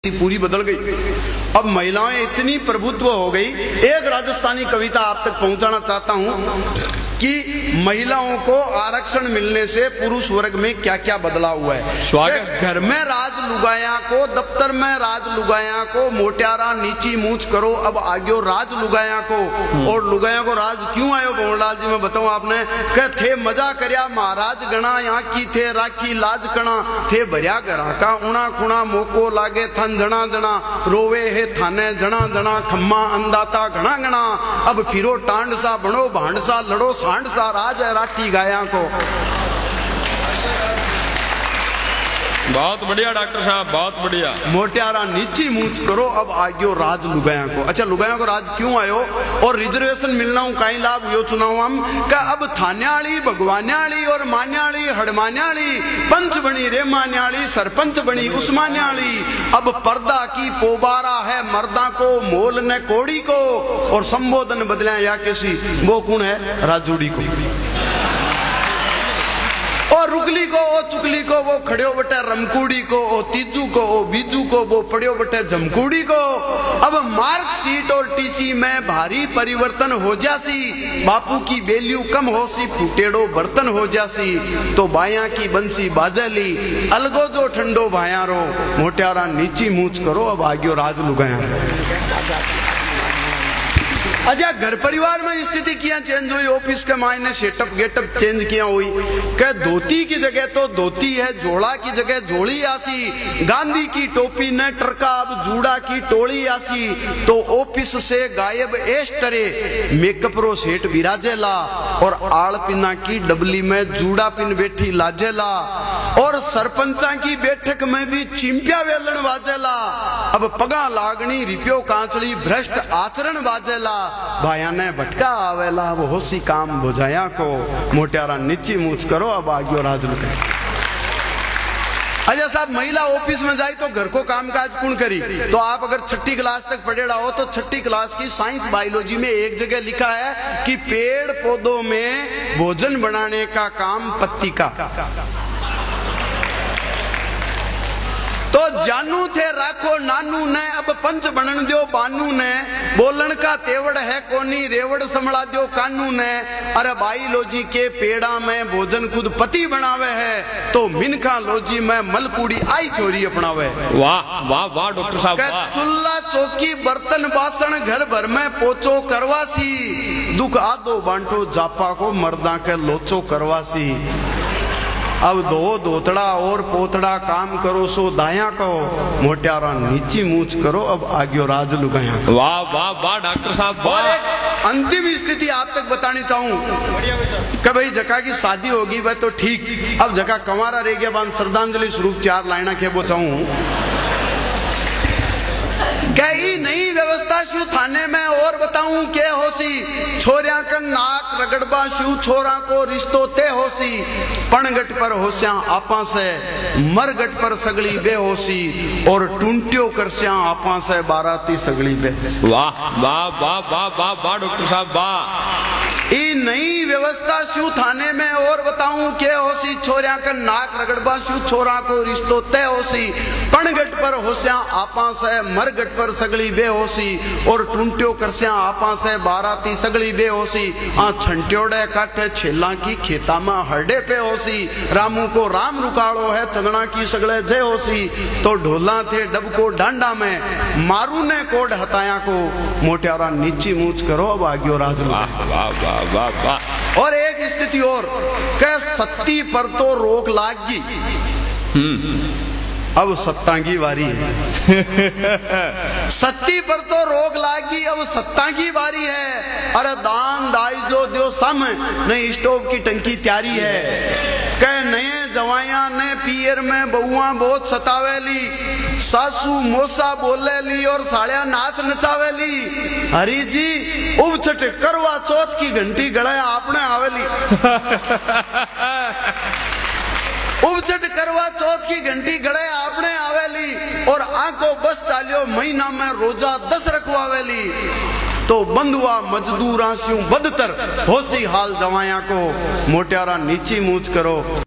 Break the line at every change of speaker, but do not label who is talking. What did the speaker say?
पूरी बदल गई। अब महिलाएं इतनी प्रभुत्व हो गई। एक राजस्थानी कविता आप तक पहुंचाना चाहता हूं कि महिलाओं को आरक्षण मिलने से पुरुष वर्ग में क्या क्या बदला हुआ है। घर में राज लुगाया को, दफ्तर में राज लुगाया को, मोटियारा नीची मूछ करो अब आगे राज लुगाया को। और लुगाया को राज क्यों आयो भंवरलाल जी, मैं बताऊं आपने कह थे मजा करया महाराज गणा, यहाँ की थे राखी लाज कणा, थे भरिया घरा का उणा खुणा, मोको लागे थन जणा जणा, रोवे है थाने जणा जणा, खम्मा अंदाता घना घना, अब फिरो टांड सा बनो भांड सा, लड़ो सांड सा, राज है राठी गाया को।
बहुत बढ़िया डॉक्टर साहब, बहुत बढ़िया।
मोटियारा नीची मूछ करो अब आगे राज लुगाया को। अच्छा, लुगाया को राज क्यों आयो और रिजर्वेशन मिलना हूं कहीं लाभ यो चुनाव हम का। अब थान्याली भगवान्याली और मान्याली हड़मान्याली, पंच बनी रे मान्याली, सरपंच बनी उस्मान्याली। अब पर्दा की पोबारा है मर्दा को, मोल ने कोड़ी को, और संबोधन बदला या किसी वो कौन है राजूड़ी को, और रुकली को, ओ चुकली को, वो खड़ियो बटे रमकुड़ी को, ओ तीजू को, ओ बीजू को, वो पड़ियो बटे जमकुड़ी को। अब मार्कशीट और टीसी में भारी परिवर्तन हो जासी, बापू की वैल्यू कम हो सी, फुटेड़ो बर्तन हो जासी। तो बाया की बंसी बाजली, अलगो जो ठंडो भाया रो, मोटियारा नीची मूछ करो अब आगे राज लुगाया। अच्छा, घर परिवार में स्थिति क्या चेंज हुई, ऑफिस के मायने सेटअप गेटअप चेंज किया हुई। क्या धोती की जगह तो धोती है, जोड़ा की जगह जोड़ी आसी, गांधी की टोपी ने टरका अब जूड़ा की टोली आसी। तो ऑफिस से गायब एस्टरे मेकअप रो सेट विराजेला, और आड़ पिना की डबली में जूड़ा पिन बैठी लाजेला, और सरपंचा की बैठक में भी चिंपिया वेलन बाजेला। अब पगा लागनी रिप्यो कांचड़ी भ्रष्ट आचरण बाजेला, भाया ने भटका आवेला, वो होसी काम बुझाया को, मोटियारा नीची मूछ करो अब आगे राज लुगाया। अच्छा साहब, महिला ऑफिस में जाए तो घर को कामकाज कौन करी। तो आप अगर छठी क्लास तक पढ़ेड़ा हो तो छठी क्लास की साइंस बायोलॉजी में एक जगह लिखा है कि पेड़ पौधों में भोजन बनाने का काम पत्ती का। तो जानू थे राखो नानू ने, अब पंच बनन दो बानू ने, बोलन का तेवड़ है कोनी, रेवड़ संभला दो कानू ने। अरे बायोलॉजी के पेड़ा में भोजन खुद पति बनावे है, तो मिनखा लोजी में मलकुड़ी आई छोरी अपनावे।
वाह वाह वाह डॉक्टर साहब,
चूल्हा चौकी बर्तन बासन घर भर में पोचो करवासी, दुख आदो बांटो जापा को मर्दा के लोचो करवासी। अब दो दोतड़ा और पोतड़ा काम करो सो दाया कहो, मोटियारा नीची मूछ करो अब आगे राज लुगाया।
वाह वाह वाह डॉक्टर साहब।
और एक अंतिम स्थिति आप तक बतानी चाहूं कि भाई जका की शादी होगी वह तो ठीक, अब जका कंवारा रह गया बांध श्रद्धांजलि स्वरूप 4 लाइना खेबो चाहूं। कई नई व्यवस्था शू थाने में और बताऊं के होसी, छोरिया का नाक रगड़बा शू छोरा को रिश्तो ते होसी, पणगट पर होस्या आपा से, मरगट पर सगली बेहोसी, और टूंटियो करस्या आपा से बाराती सगली बे।
वाह वाह वाह वाह वाह वाह डॉक्टर साहब वाह।
ई नई व्यवस्था शू थाने में और बताऊं के होसी, छोरिया का नाक रगड़बा शू छोरा को रिश्तो तय होसी, पणगट पर होस्या आपा से, मरगट पर सगली बेहोसी, और टूंटियो करस्या आपा से बाराती सगली बेहोसी। आ छंट्योड़े काटे छेला की खेता में हरडे पे होसी, रामू को राम रुकाड़ो है चंदना की सगले जय होसी। तो ढोला थे डब को डांडा में, मारू ने कोड हताया को, मोटियारा नीची मूछ करो अब आगे राज लुगाया।
वाह वाह।
और एक स्थिति और कह सत्ती पर तो रोक लागी, अब सत्ता की बारी है। सत्ती पर तो रोक लागी, अब सत्ता की बारी है। अरे दान दाई जो दो सम, नहीं स्टोव की टंकी तैयारी है। कह नए जवाया ने पियर में बहुआ बहुत सतावेली, सासू मोसा बोलेली और साड़िया नाच नचावेली। हरी जी उपछट करवा चौथ की घंटी गड़ाया आपने आवेली। उपचट करवा चौथ की घंटी गड़े आपने आवेली, और आंखों बस चालियो महीना में रोजा 10 रखवावेली। तो बंधुआ मजदूरा स्यूं बदतर होसी हाल जवाया को, मोटियारा नीची मूछ करो।